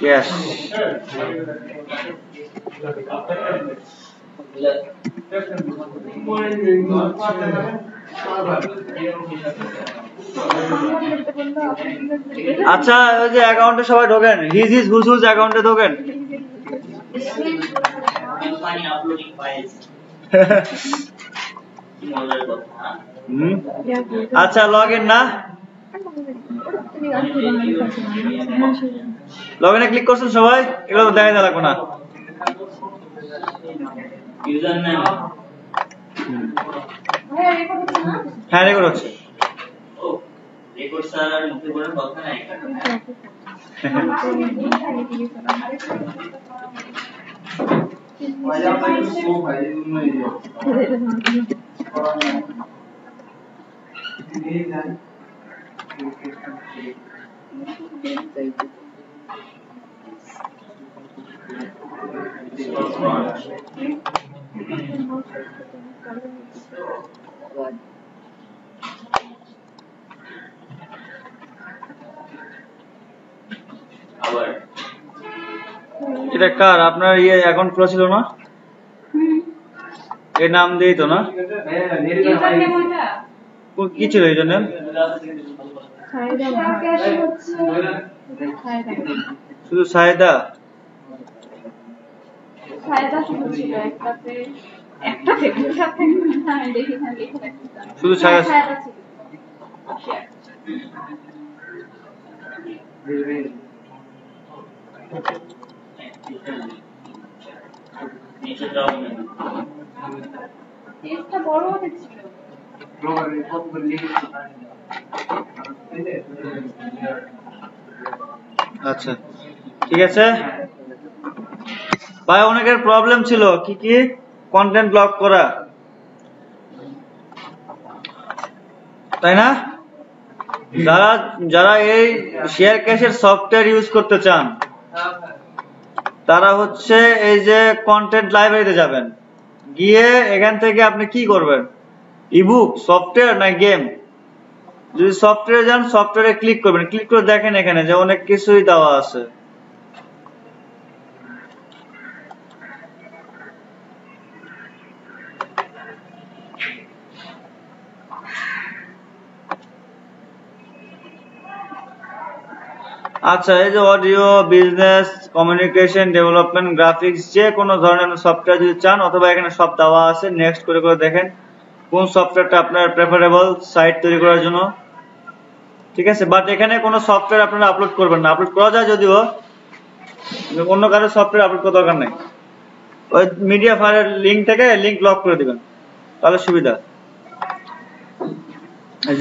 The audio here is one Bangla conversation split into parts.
Yes. আচ্ছা ওই যে অ্যাকাউন্টে সবাই ঢোকেন, হিজ হুজ অ্যাকাউন্টে ঢোকেন। আচ্ছা লগ ইন না, লগ ইনে ক্লিক করছেন সবাই, এগুলো দেখা যায় লাগবে না। হ্যাঁ রেকর্ড হচ্ছে। এটা কার আপনার ইয়ে অ্যাকাউন্ট খোলা ছিল না? এই নাম দিই তো না, কি ছিল এই জন্য? শুধু সায়েদা, শুধু সায়েদা। আচ্ছা ঠিক আছে ভাই, অনেকের প্রবলেম ছিল কি কি, কন্টেন্ট ব্লক করা, তাই না? যারা যারা এই শেয়ার ক্যাশের সফটওয়্যার ইউজ করতে চান তারা হচ্ছে এই যে কন্টেন্ট লাইব্রেরিতে যাবেন, গিয়ে এখান থেকে আপনি কি করবেন, ইবুক, সফটওয়্যার না গেম। যদি সফটওয়্যারে যান, সফটওয়্যারে ক্লিক করবেন, ক্লিক করে দেখেন এখানে যে অনেক কিছুই দেওয়া আছে। আচ্ছা এই যে audio, business, communication, development, graphics, যে কোনো ধরনের সফটওয়্যার যদি চান, অথবা এখানে সব দেওয়া আছে, নেক্সট করে করে দেখেন কোন সফটওয়্যারটা আপনার প্রেফারেবল সাইট তৈরি করার জন্য। ঠিক আছে, বাট এখানে কোনো সফটওয়্যার আপনারা আপলোড করবেন না, আপলোড করা যায় যদিও, অন্য কারো সফটওয়্যার আপলোড করার দরকার নেই। ওই মিডিয়া ফায়ারের লিঙ্ক থেকে লিঙ্ক ব্লক করে দিবেন, তাহলে সুবিধা।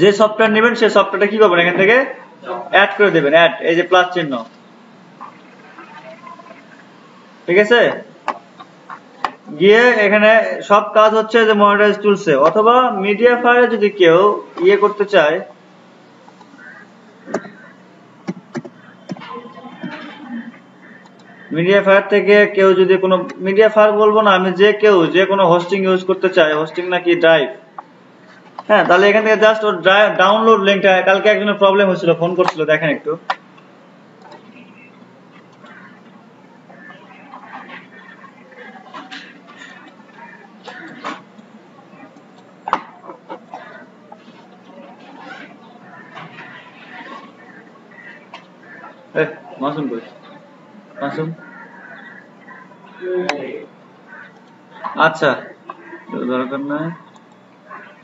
যে সফটওয়্যার নেবেন সেই সফটওয়্যারটা কি করবেন, এখান থেকে অ্যাড করে দেবেন, অ্যাড, এই যে প্লাস চিহ্ন, ঠিক আছে। গিয়ে এখানে সব কাজ হচ্ছে যে মনিটাইজ টুলসে, অথবা মিডিয়া ফায়ারে যদি কেউ ইয়ে করতে চায়, মিডিয়া ফায়ার থেকে কেউ যদি কোনো, মিডিয়া ফায়ার বলবো না আমি, যে কেউ যে কোনো হোস্টিং ইউজ করতে চায়, হোস্টিং নাকি ড্রাইভ, হ্যাঁ, তাহলে এখান থেকে জাস্ট ওর ডাউনলোড লিঙ্কটা, কালকে একজনের প্রবলেম হয়েছিল, ফোন করছিল, দেখেন একটু। মাসুম কই, মাসুম, আচ্ছা দরকার নাই।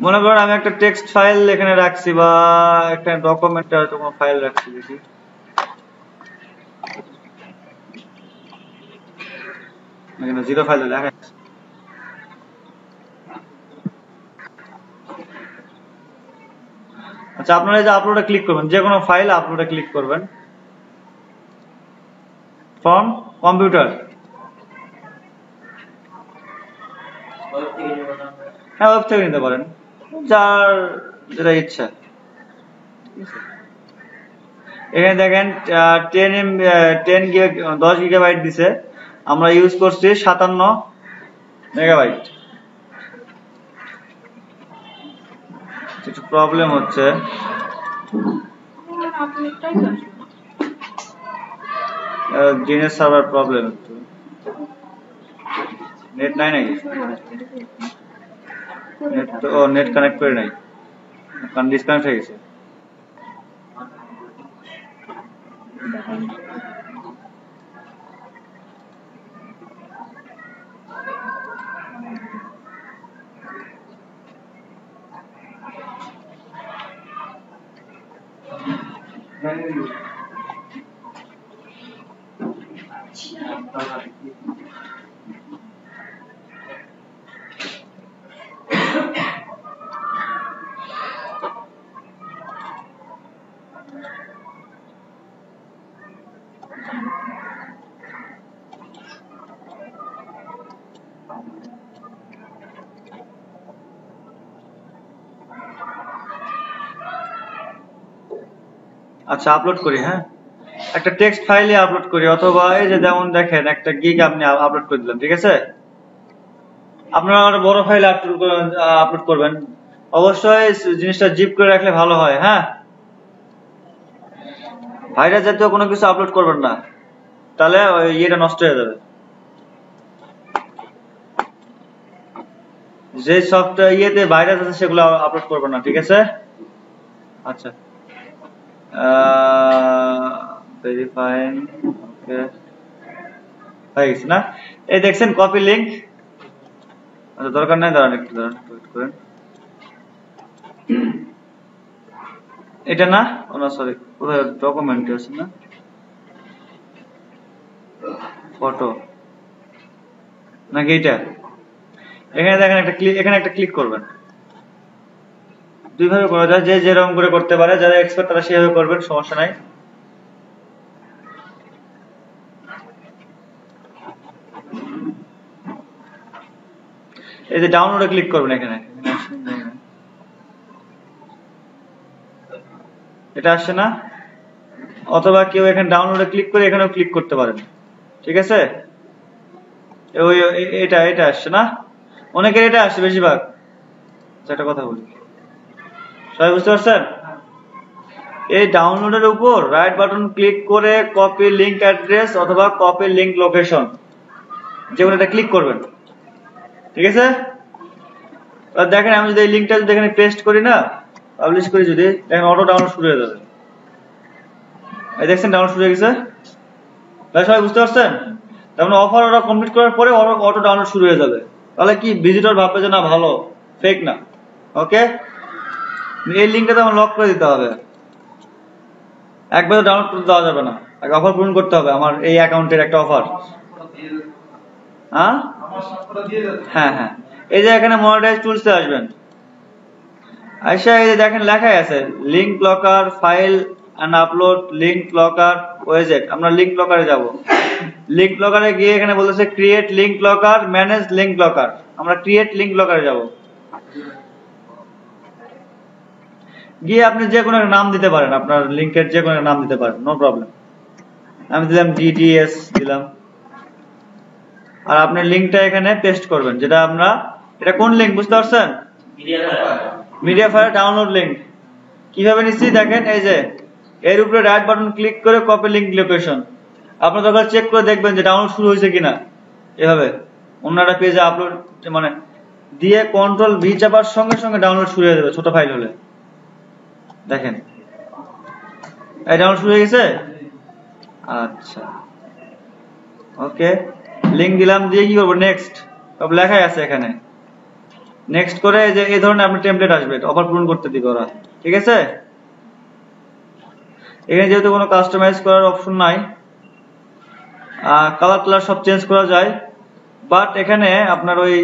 মনে করেন আমি একটা টেক্সট ফাইল এখানে রাখছি, বা একটা ডকুমেন্ট হয়তো কোনো ফাইল রাখছি, দেখি এখানে জিরো ফাইল লেখা। আচ্ছা আপনারা এই যে আপলোডে ক্লিক করবেন, যে কোনো ফাইল আপলোডে ক্লিক করবেন, ফ্রম কম্পিউটার, হ্যাঁ ওয়েব থেকে নিতে পারেন, যার যেটা ইচ্ছা। এখানে দেখেন 10 গিগাবাইট দিছে, আমরা ইউজ করছি 57 মেগাবাইট। একটু প্রবলেম হচ্ছে, জিনের সার্ভার প্রবলেম, নেট নাই নাকি? নেট তো নেট কানেক্ট করে নাই, কারণ ডিসকানেক্ট হয়ে গেছে। আচ্ছা আপলোড করি, হ্যাঁ একটা টেক্সট ফাইলে আপলোড করি, অথবা এই যে যেমন দেখেন একটা গিগ আপনি আপলোড করে দিলাম, ঠিক আছে? আপনারা আরো বড় ফাইল আপলোড করবেন, অবশ্যই জিনিসটা জিপ করে রাখলে ভালো হয়। হ্যাঁ, ভাইরাস জাতীয় কোনো কিছু আপলোড করবেন না, তাহলে ওই ইয়েটা নষ্ট হয়ে যাবে। যে সফটওয়্যার ইয়েতে ভাইরাস আছে সেগুলো আপলোড করবেন না, ঠিক আছে? আচ্ছা ভেরিফাইং, ওকে হয়ে গেছে না? এই দেখছেন কপি লিংক, আচ্ছা দরকার নাই, দাঁড়ান একটু দাঁড়ান, ওয়েট করেন। এটা না, ও না সরি, কোথায় ডকুমেন্ট আছে না, ফটো নাকি এটা? এখানে দেখেন একটা ক্লিক, এখানে একটা ক্লিক করবেন। দুই ভাবে করা যায়, যে যেরকম করে করতে পারে, যারা এক্সপার্ট তারা সেভাবে করবেন, সমস্যা নাই। এই যে ডাউনলোডে ক্লিক করবেন, এখানে এটা আসছে না? অথবা কেউ এখানে ডাউনলোডে ক্লিক করে এখানেও ক্লিক করতে পারেন, ঠিক আছে? ওই এটা এটা আসছে না? অনেকের এটা আসছে বেশিরভাগ। একটা কথা বলি, সবাই বুঝতে পারছেন? এই ডাউনলোডের উপর রাইট বাটন ক্লিক করে কপি লিংক অ্যাড্রেস অথবা কপি লিংক লোকেশন, যেগুলো এটা ক্লিক করবেন, ঠিক আছে? দেখেন আমি যদি এই লিংকটা যদি এখানে পেস্ট করি না, পাবলিশ করি, যদি দেখেন অটো ডাউনলোড শুরু হয়ে যাবে। এই দেখছেন ডাউনলোড শুরু হয়ে গেছে, ভাই সবাই বুঝতে পারছেন? তার মানে অফার ওরা কমপ্লিট করার পরে অটো ডাউনলোড শুরু হয়ে যাবে, তাহলে কি ভিজিটর ভাববে যে না ভালো, ফেক না। ওকে, এই লিংকটা তো আমার লক করে দিতে হবে, একবারে ডাউনলোড করতে দেওয়া যাবে না, আগে অফার পূরণ করতে হবে। আমার এই অ্যাকাউন্টের একটা অফার, হ্যাঁ হ্যাঁ হ্যাঁ, এই যে এখানে মনিটাইজ টুলসে আসবেন, আচ্ছা এই যে দেখেন লেখাই আছে link locker, file and upload, link locker ওয়েজেট। আমরা লিংক লকারে যাব, লিংক লকারে গিয়ে এখানে বলতেছে create link locker, manage link locker, আমরা ক্রিয়েট লিংক লকারে যাব। গিয়ে আপনি যে কোনো নাম দিতে পারেন, আপনার লিংকের যে কোনো নাম দিতে পারেন, নো প্রবলেম। আমি দিলাম ডিটিএস দিলাম, আর আপনি লিংকটা এখানে পেস্ট করবেন, যেটা আমরা, এটা কোন লিংক বুঝতে পারছেন? Media fire download link. কিভাবে নিচ্ছি দেখেন, এই যে এর উপরে রাইট বাটন ক্লিক করে কপি লিংক লোকেশন, আপনার দরকার চেক করে দেখবেন যে ডাউনলোড শুরু হয়েছে কিনা। এভাবে অন্যরা পেজে আপলোড মানে দিয়ে কন্ট্রোল ভি চাপার সঙ্গে সঙ্গে ডাউনলোড শুরু হয়ে যাবে, ছোট ফাইল হলে। দেখেন এই ডাউনলোড শুরু হয়ে গেছে। আচ্ছা ওকে, লিংক দিলাম, দিয়ে কি করবো নেক্সট, সব লেখাই আছে এখানে। নেক্সট করে যে এই ধরনের আপনার টেমপ্লেট আসবে, অফার পূরণ করতে দিবে ওরা, ঠিক আছে? এখানে যেহেতু কোনো কাস্টমাইজ করার অপশন নাই, কালার টালার সব চেঞ্জ করা যায়, বাট এখানে আপনার ওই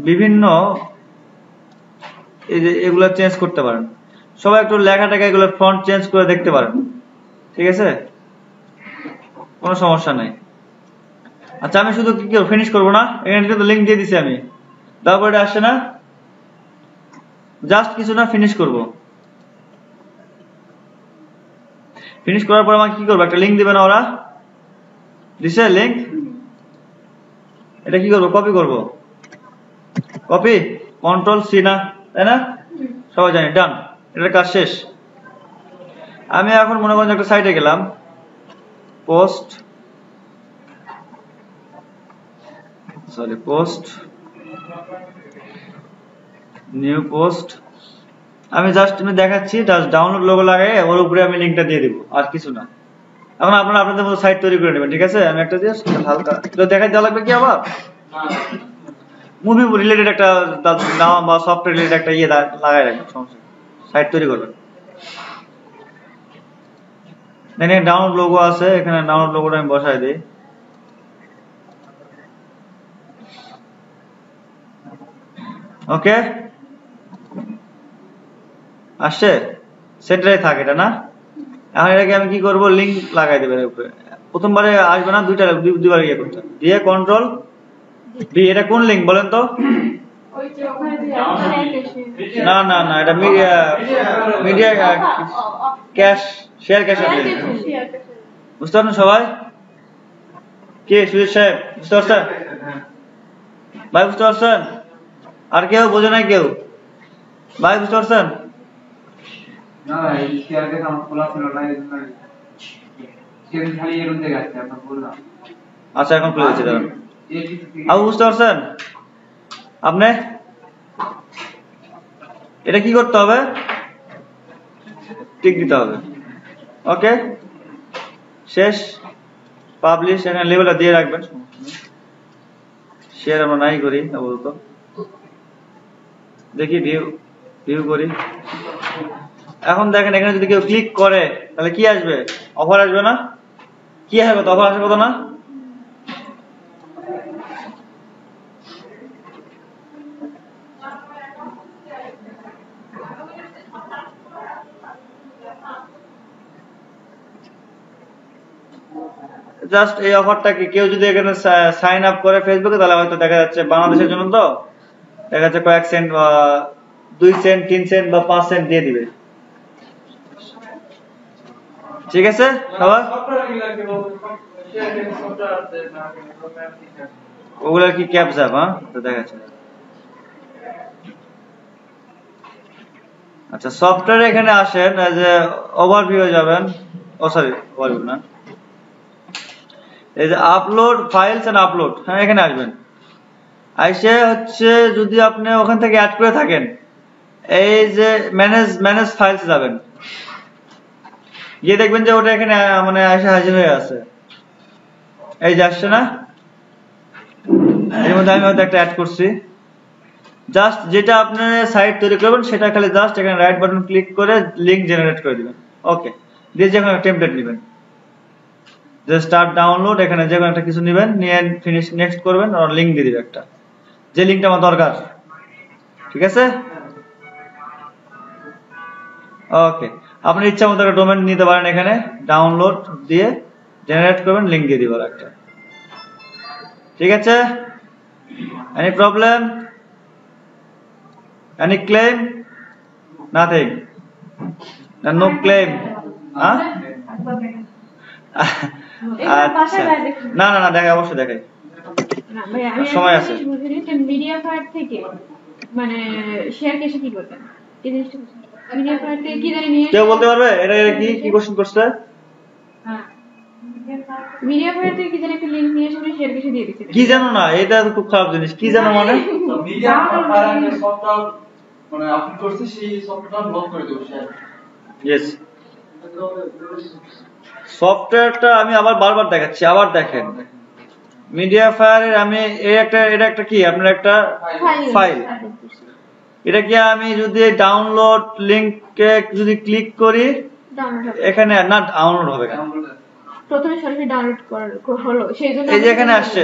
বিভিন্ন এই যে এগুলা চেঞ্জ করতে পারেন। সবাই একটু লেখাটাকে এগুলো ফন্ট চেঞ্জ করে দেখতে পারেন, ঠিক আছে? কোনো সমস্যা নাই। আচ্ছা আমি শুধু কি ফিনিশ করবো না, এখানে কিন্তু লিংক দিয়ে দিছি আমি, তারপরে এটা আসছে না, জাস্ট কিছু না ফিনিশ করব। ফিনিশ করার পর আমাকে কি করবো, একটা লিংক দিবে না ওরা, দিছে লিংক, এটা কি করবো, কপি করব, কপি কন্ট্রোল সি না, তাই না? সবাই জানি, ডান, এটার কাজ শেষ। আমি এখন মনে করেন একটা সাইটে গেলাম, পোস্ট নিউ পোস্ট। আমি জাস্ট দেখাচ্ছি, জাস্ট ডাউনলোড লোগো লাগাই ওর উপরে আমি লিংকটা দিয়ে দিব, আর কিছু না। এখন আপনারা আপনাদের মতো সাইট তৈরি করে নেবেন, ঠিক আছে? আমি একটা জাস্ট হালকা তো দেখাই দেওয়া লাগবে কি আবার মুভি রিলেটেড একটা নাম বা সফটওয়্যার রিলেটেড একটা ইয়ে লাগাই রাখবেন, সমস্যা সাইট তৈরি করবেন। এখানে ডাউনলোড লোগো আছে, এখানে ডাউনলোড লোগোটা আমি বসাই দিই। ওকে, আসছে, সেন্টারে থাকে এটা না। এখন এটাকে আমি কি করব, লিংক লাগাই দেব এর উপরে। প্রথমবারে আসবে না, দুইবার ইয়ে করতে দিয়ে কন্ট্রোল বি। এটা কোন লিংক বলেন তো? না না না, এটা মিডিয়া ক্যাশ, শেয়ার ক্যাশের লিংক। বুঝতে পারছেন সবাই? কে সুজিত সাহেব বুঝতে পারছেন ভাই? বুঝতে পারছেন? আর কেউ বোঝে নাই কেউ ভাই? বুঝতে পারছেন? না এই শেয়ার ক্যাশ আমার খোলা ছিল না, এই জন্য সেদিন খালি এরকম দেখাচ্ছে আপনার বললাম। আচ্ছা এখন খুলে দিচ্ছি, দাঁড়ান। আবু বুঝতে পারছেন আপনি? এটা কি করতে হবে? টিক দিতে হবে। ওকে, শেষ। পাবলিশ, এখানে লেভেলটা দিয়ে রাখবেন। শেয়ার আমরা নাই করি আপাতত, দেখি ভিউ করি। এখন দেখেন এখানে যদি কেউ ক্লিক করে তাহলে কি আসবে? অফার আসবে না? কি আসবে? অফার আসার কথা না? জাস্ট এই অফারটাকে কেউ যদি এখানে সাইন আপ করে ফেসবুকে, তাহলে হয়তো দেখা যাচ্ছে বাংলাদেশের জন্য তো দেখা যাচ্ছে কয়েক সেন্ট বা 2 সেন্ট 3 সেন্ট বা 5 সেন্ট দিয়ে দিবে। ঠিক আছে সবাই? ওগুলা কি ক্যাপস অ্যাপ? হ্যাঁ, তো দেখাচ্ছে। আচ্ছা, সফটওয়্যার এখানে আসেন, যে ওভারভিউ যাবেন। ও সরি, ওভারভিউ না, এই যে আপলোড ফাইলস এন্ড আপলোড, হ্যাঁ এখানে আসবেন। আইসে হচ্ছে যদি আপনি ওখান থেকে অ্যাড করে থাকেন, এই যে ম্যানেজ ফাইলস যাবেন, গিয়ে দেখবেন যে ওটা এখানে মানে এসে হাজির হয়ে আছে। এই যে আসছে না, এর মধ্যে আমি হয়তো একটা অ্যাড করছি। জাস্ট যেটা আপনার সাইট তৈরি করবেন সেটা খালি জাস্ট এখানে রাইট বাটন ক্লিক করে লিংক জেনারেট করে দিবেন। ওকে, দিয়ে যে কোনো টেমপ্লেট নেবেন, যে স্টার্ট ডাউনলোড, এখানে যে কোনো একটা কিছু নেবেন, নিয়ে ফিনিশ নেক্সট করবেন, আর লিংক দিয়ে দিবেন একটা, যে লিংকটা আমার দরকার। ঠিক আছে? ওকে, আপনি ইচ্ছা মতো একটা ডোমেন নিতে পারেন, এখানে ডাউনলোড দিয়ে জেনারেট করবেন, লিংক দিয়ে দিবেন একটা। ঠিক আছে? Any problem? Any claim? Nothing? No claim? হ্যাঁ, আচ্ছা, না না না, দেখাই, অবশ্যই দেখাই, সময় আছে। মিডিয়া ফায়ার থেকে মানে শেয়ার কেসে কি করবেন? এই জিনিসটা মিডিয়া ফায়ার থেকে কি জানি নিয়ে কেউ বলতে পারবে এটা কি কোশ্চেন করছে? হ্যাঁ, মিডিয়া ফায়ার থেকে কি জানি একটা লিংক নিয়ে এসে শেয়ার কেসে দিয়ে দিয়েছে। কি জানো না, এটা তো খুব খারাপ জিনিস। কি জানো মানে? মিডিয়া ফায়ার সফটওয়্যার মানে আপলোড করতে সেই সফটওয়্যারটা ব্লক করে দেব শেয়ার। ইয়েস, সফটওয়্যারটা আমি আবার বারবার দেখাচ্ছি, আবার দেখেন। মিডিয়া ফায়ারের আমি এটা একটা কি আপনার একটা ফাইল, এটা কি আমি যদি ডাউনলোড লিংকে যদি ক্লিক করি এখানে না ডাউনলোড হবে না, প্রথমে সরাসরি ডাউনলোড হলো, সেইজন্য এই যে এখানে আসছে,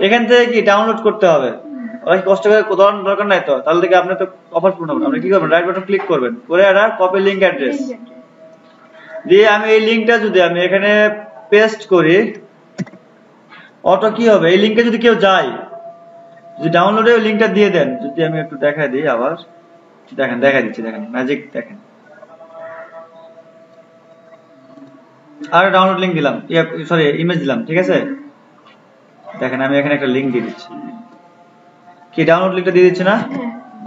এখান থেকে কি ডাউনলোড করতে হবে। অনেক কষ্ট করে কোথাও দরকার নাই তো, তাহলে থেকে আপনি তো অফার পূর্ণ হবে। আপনি কি করবেন, রাইট বাটন ক্লিক করবেন, করে এটা কপি লিংক অ্যাড্রেস দিয়ে আমি এই লিংকটা যদি আমি এখানে পেস্ট করি, অটো কি হবে, এই লিংকে যদি কেউ যায়, যদি ডাউনলোডে ওই লিংকটা দিয়ে দেন, যদি আমি একটু দেখাই দিই আবার, দেখেন দেখাই দিচ্ছি, দেখেন ম্যাজিক দেখেন। আর ডাউনলোড লিংক দিলাম, সরি ইমেজ দিলাম, ঠিক আছে? দেখেন আমি এখানে একটা লিংক দিয়ে দিচ্ছি, কি ডাউনলোড লিংকটা দিয়ে দিচ্ছি না?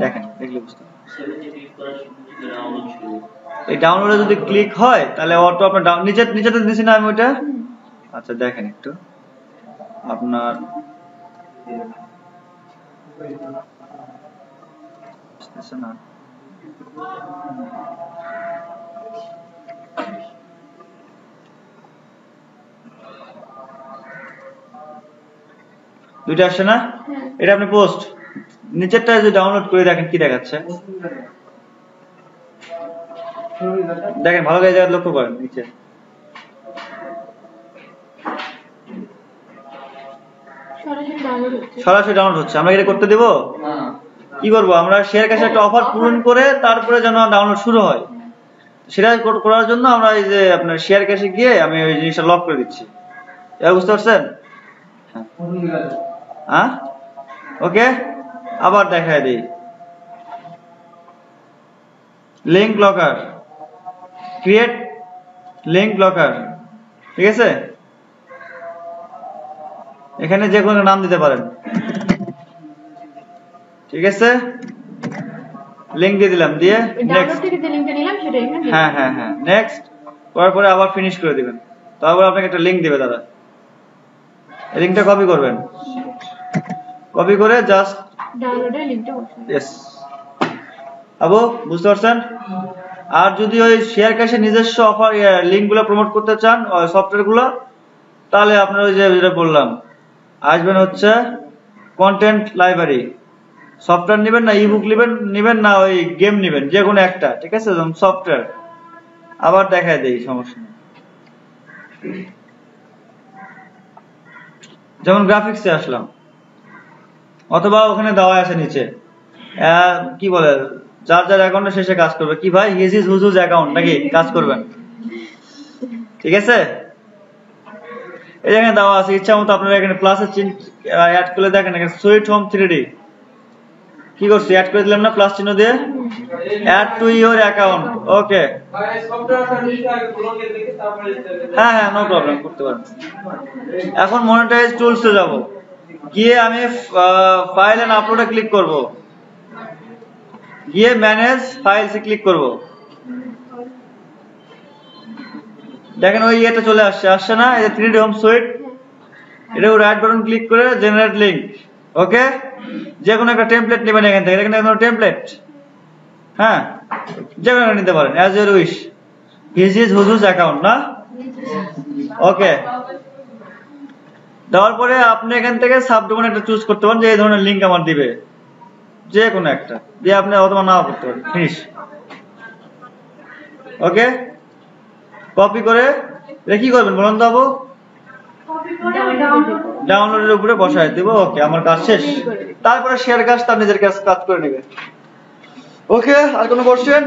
দেখেন, দেখলে বুঝতে এই ডাউনলোডে যদি ক্লিক হয় তাহলে অটো আপনার নিচেতে দিচ্ছি না আমি ওইটা, আচ্ছা দেখেন একটু আপনার না দুইটা আসছে না? এটা আপনি পোস্ট নিচেরটা যদি ডাউনলোড করে দেখেন কি দেখাচ্ছে দেখেন ভালো করে লক্ষ্য করেন নিচে সরাসরি ডাউনলোড হচ্ছে আমরা এটা করতে দেব কি করব আমরা শেয়ার ক্যাশে একটা অফার পূরণ করে তারপরে যেন ডাউনলোড শুরু হয় সেটা করার জন্য আমরা এই যে আপনার শেয়ার ক্যাশে গিয়ে আমি ওই জিনিসটা লক করে দিচ্ছি এবার বুঝতে পারছেন হ্যাঁ ওকে আবার দেখায় দিই link blocker create link blocker ঠিক আছে এখানে যে কোনো নাম দিতে পারেন ঠিক আছে লিংক দিয়ে দিলাম দিয়ে নেক্সট থেকে যে লিংকটা নিলাম সেটা এখানে হ্যাঁ হ্যাঁ হ্যাঁ নেক্সট করার পরে আবার ফিনিশ করে দিবেন তারপর আপনাকে একটা লিংক দিবে দাদা এই লিংকটা কপি করবেন কপি করে জাস্ট ডাউনলোডের লিংকটা বসান यस আবু বুঝতে পারছেন আর যদি ওই শেয়ার ক্যাশে নিজস্ব অফার লিংকগুলো প্রমোট করতে চান সফটওয়্যারগুলো তাহলে আপনারা ওই যে যেটা বললাম আসবেন হচ্ছে কন্টেন্ট লাইব্রেরি সফটওয়্যার নেবেন না ইবুক নেবেন না ওই গেম নেবেন যে কোনো একটা ঠিক আছে যেমন সফটওয়্যার আবার দেখায় দেই সমস্যা নেই যেমন গ্রাফিক্সে আসলাম অথবা ওখানে দেওয়া আছে নিচে কি বলে যার যার অ্যাকাউন্টে শেষে কাজ করবে কি ভাই হিজ ইজ হুজুজ অ্যাকাউন্ট নাকি কাজ করবেন ঠিক আছে এই জায়গায় দেওয়া আছে ইচ্ছা মতো আপনারা এখানে প্লাসের চিহ্ন অ্যাড করে দেখেন এখানে সুইট হোম 3D কি করছি অ্যাড করে দিলাম না প্লাস চিহ্ন দিয়ে add to your account okay হ্যাঁ হ্যাঁ নো প্রবলেম করতে পারেন এখন মনিটাইজ টুলসে যাব গিয়ে আমি ফাইল এন্ড আপলোডে ক্লিক করব গিয়ে ম্যানেজ ফাইলসে ক্লিক করব দেখেন ওই এটা চলে আসছে না এই 3D হোম সুইট এটা রাইট বাটন ক্লিক করে জেনারেট লিংক ওকে যে কোনো একটা টেমপ্লেট নেবেন এখান থেকে এখানে কোনো টেমপ্লেট হ্যাঁ যে কোনো নিতে পারেন as your wish his is হুজুজ অ্যাকাউন্ট না ওকে দেওয়ার পরে আপনি এখান থেকে সাবডোমেন একটা চুজ করতে পারেন যে এই ধরনের লিংক আমার দিবে যে কোনো একটা দিয়ে আপনি অথবা নাও করতে পারেন ফিনিশ ওকে কপি করে এটা কি করবেন বলুন তো বাবু ডাউনলোডের উপরে বসায় দেব ওকে আমার কাজ শেষ তারপরে শেয়ার কাজ তার নিজের কাজ করে নেবে ওকে আর কোনো কোশ্চেন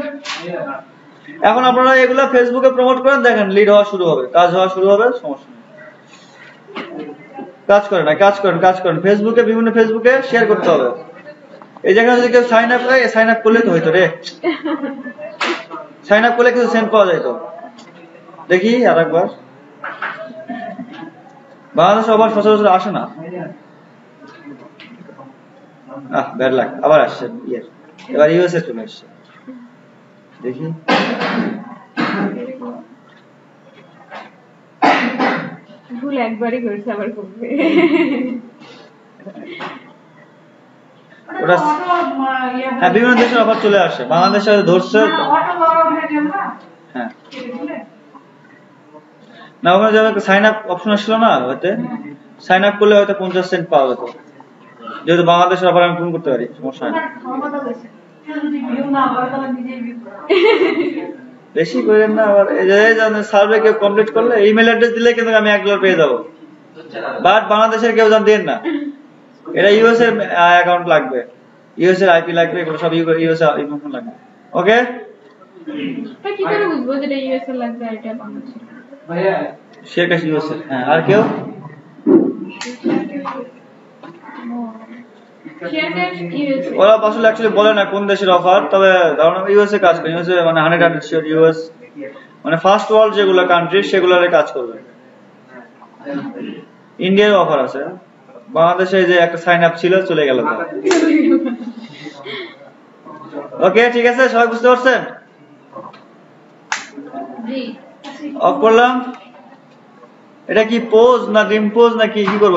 এখন আপনারা এগুলা ফেসবুকে প্রমোট করেন দেখেন লিড হওয়া শুরু হবে কাজ হওয়া শুরু হবে সমস্যা নেই কাজ করেন ফেসবুকে বিভিন্ন ফেসবুকে শেয়ার করতে হবে এই জায়গায় যদি কেউ সাইন আপ করলে তো হইতো রে সাইন আপ করলে কিছু সেন্ড পাওয়া যাইতো দেখি আরেকবার বাংলাদেশ আবার সচরাচর আসে না ব্যাড লাক আবার আসছে এবার ইউএসএ চলে আসছে দেখি ভুল একবারই করেছে আবার করবে ওটা হ্যাঁ বিভিন্ন দেশের অফার চলে আসে বাংলাদেশে ধরছে হ্যাঁ না ওখানে যখন সাইন আপ অপশন আসছিল না হয়তো সাইন আপ করলে হয়তো 50 সেন্ট পাওয়া যেত যেহেতু বাংলাদেশের অফার আমি পূরণ করতে পারি সমস্যা নেই বেশি করেন না আবার এই যে সার্ভে কেউ কমপ্লিট করলে ইমেল অ্যাড্রেস দিলে কিন্তু আমি $1 পেয়ে যাবো বাট বাংলাদেশের কেউ দেন না এটা ইউএস এর অ্যাকাউন্ট লাগবে ইউএস এর আইপি লাগবে এগুলো সব ইউএস এর ইনফরমেশন লাগবে ওকে কি করে বুঝবো যে এটা ইউএস এর লাগবে আর এটা বাংলাদেশের ভাইয়া শেয়ার কাছে ইউএস এর হ্যাঁ আর কেউ ওরা আসলে অ্যাকচুয়ালি বলে না কোন দেশের অফার তবে ধরুন ইউএস এ কাজ করে ইউএস এ মানে 100% শিওর ইউএস মানে ফার্স্ট ওয়ার্ল্ড যেগুলো কান্ট্রি সেগুলোরে কাজ করবে ইন্ডিয়ার অফার আছে বাংলাদেশে যে একটা সাইন আপ ছিল চলে গেল ওকে ঠিক আছে সবাই বুঝতে পারছেন জি অফ করলাম এটা কি পোজ না ডিম্পোজ নাকি কি করবো?